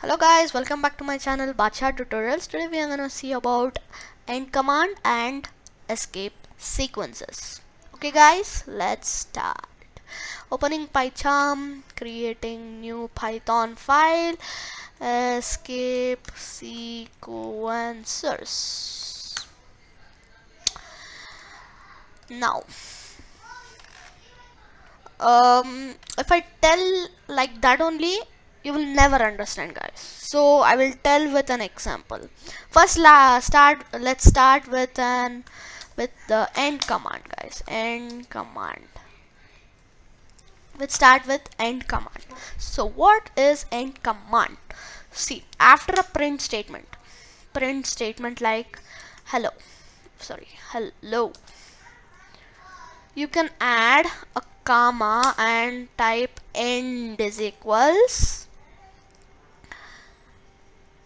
Hello guys, welcome back to my channel Bacha Tutorials. Today we are gonna see about end command and escape sequences. Okay guys, let's start. Opening PyCharm, creating new Python file, escape sequencers. Now, if I tell like that only, you will never understand guys, so I will tell with an example. First let's start with the end command guys. End command, let's start with end command. So what is end command? See, after a print statement like hello, you can add a comma and type end is equals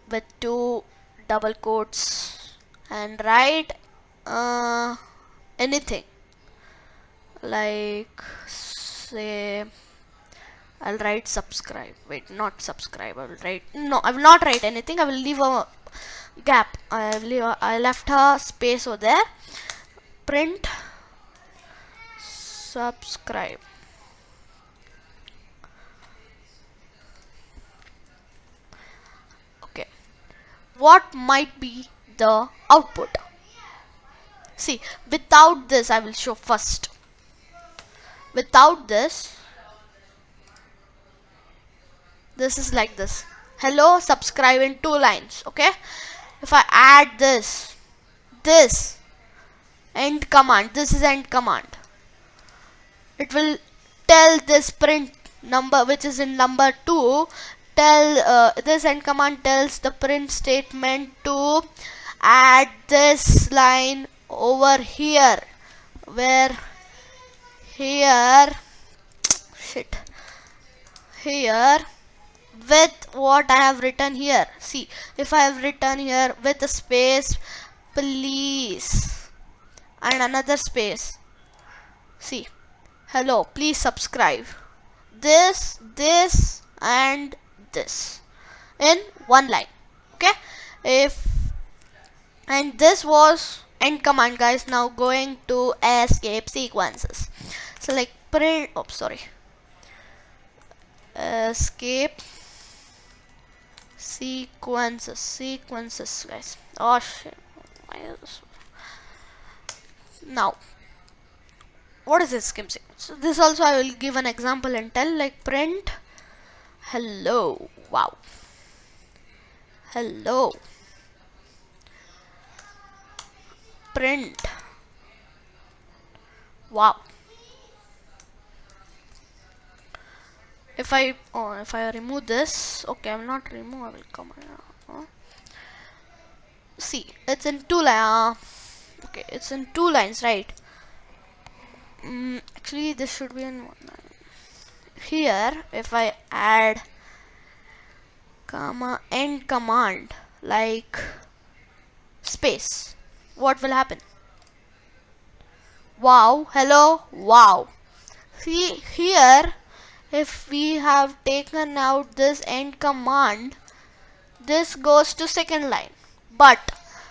with two double quotes and write anything, like say I'll write subscribe. Wait, not subscribe. I will not write anything. I will leave a gap. I left a space over there. Print subscribe. Okay, what might be the output? See, without this, I will show first. Without this is like this: hello, subscribe in 2 lines. Okay, if I add this end command, this is end command, it will tell this print number which is in number 2. This end command tells the print statement to add this line over here, where here with what I have written here. See, if I have written here with a space please and another space, see, hello, please subscribe, this and this in one line. Okay, and this was end command guys. Now going to escape sequences. So like print, escape sequences guys. Oh shit, why is this? Now what is escape sequence? So this also I will give an example and tell, like print hello, wow, hello, print wow. If I remove this, okay, I will not remove, I will come see, it's in 2 lines. Okay, it's in 2 lines, right? Actually this should be in 1 line. Here if I add comma end command like space, what will happen? Wow, hello, wow. See here, if we have taken out this end command, this goes to second line. But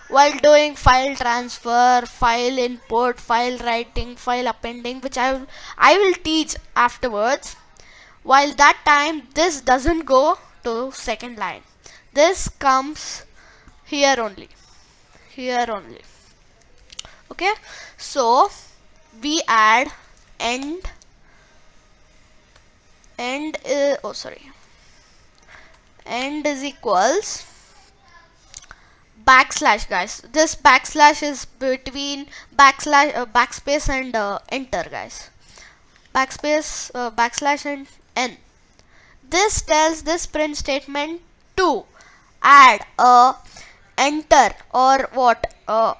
while doing file transfer, file import, file writing, file appending, which I will teach afterwards, while that time this doesn't go to second line. This comes here only. Okay, so we add end is equals backslash guys. This backslash is between backspace and enter guys. Backslash and n. This tells this print statement to add a enter or what, a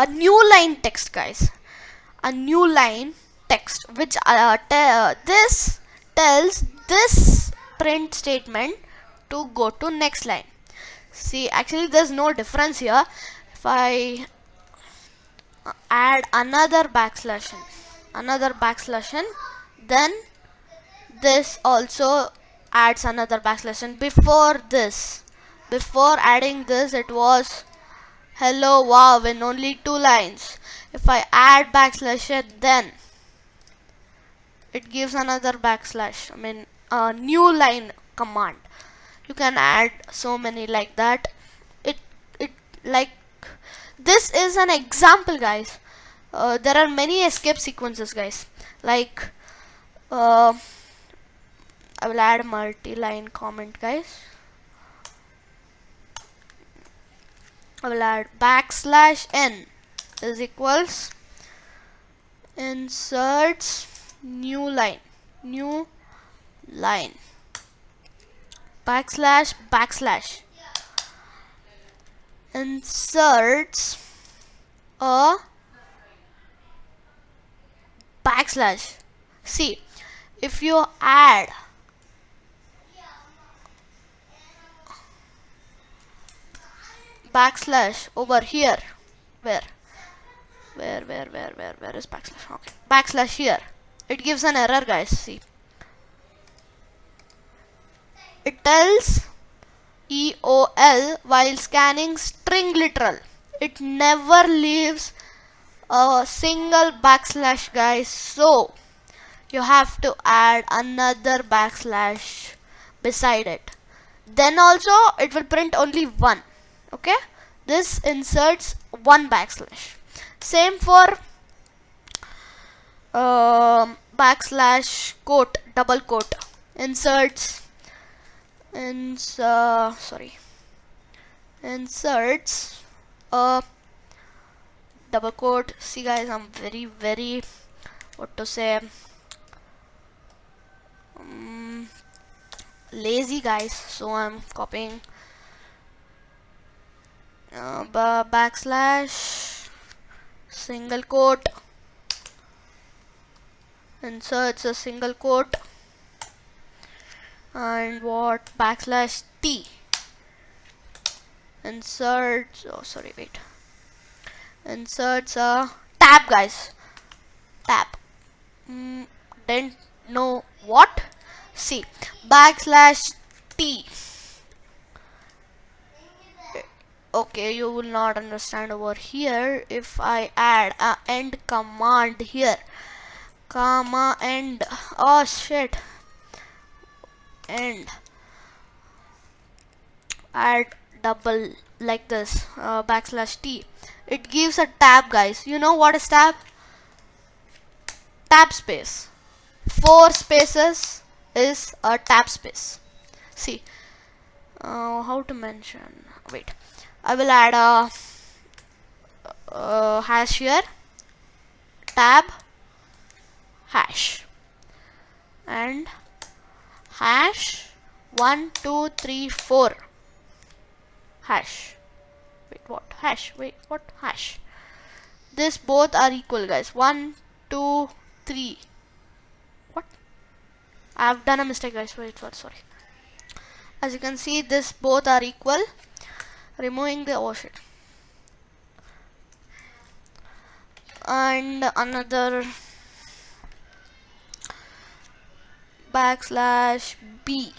new line text guys, a new line text, which this tells this print statement to go to next line. See, actually there's no difference here. If I add another backslash n, then this also adds another backslash, and before adding this, it was hello wow in only 2 lines. If I add backslash it, then it gives another backslash, I mean a new line command. You can add so many like that. It like this is an example, guys. There are many escape sequences, guys, like I will add multi-line comment, guys. I will add backslash n is equals inserts new line backslash inserts a backslash. See, if you add backslash over here, where is backslash? Okay, backslash here, it gives an error, guys. See, it tells EOL while scanning string literal. It never leaves a single backslash, guys, so you have to add another backslash beside it. Then also it will print only one. Okay, this inserts one backslash. Same for backslash quote, double quote, inserts a double quote. See, guys, I'm very what to say, lazy, guys, so I'm copying backslash single quote, inserts a single quote, and what, backslash t inserts, inserts a tab, guys, tab. Didn't know what. See, backslash t. Okay, you will not understand over here. If I add a end command here, comma end, oh shit, end, add double like this, backslash t, it gives a tab, guys. You know what is tab? Tab space. 4 spaces is a tab space. See, how to mention, wait, I will add a hash here, tab hash, and hash 1 2 3 4 hash. Wait, what hash? Wait, what hash? This both are equal, guys. 1 2 3. What? I have done a mistake, guys. Wait, sorry. As you can see, this both are equal. Removing the, oh shit, and another backslash b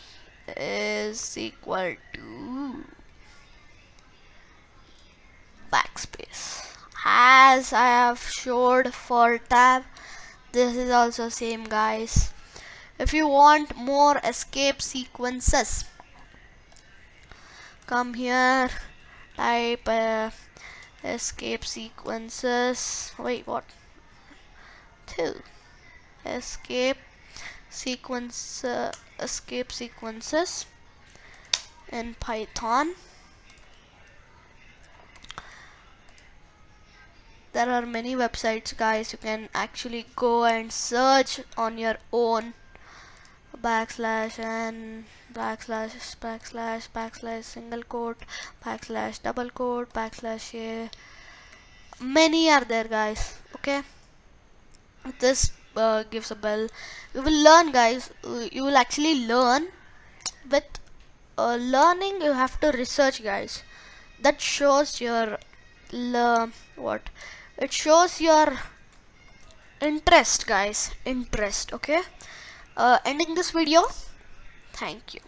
is equal to backspace. As I have showed for tab, this is also same, guys. If you want more escape sequences, come here, type escape sequences. Wait, what? 2 escape sequences in Python. There are many websites, guys. You can actually go and search on your own. Backslash and backslash single quote, backslash double quote, backslash a. Many are there, guys. Okay, this gives a bell. You will learn, guys. You will actually learn. With learning, you have to research, guys. That shows your what? It shows your interest, guys. Interest. Okay. Ending this video. Thank you.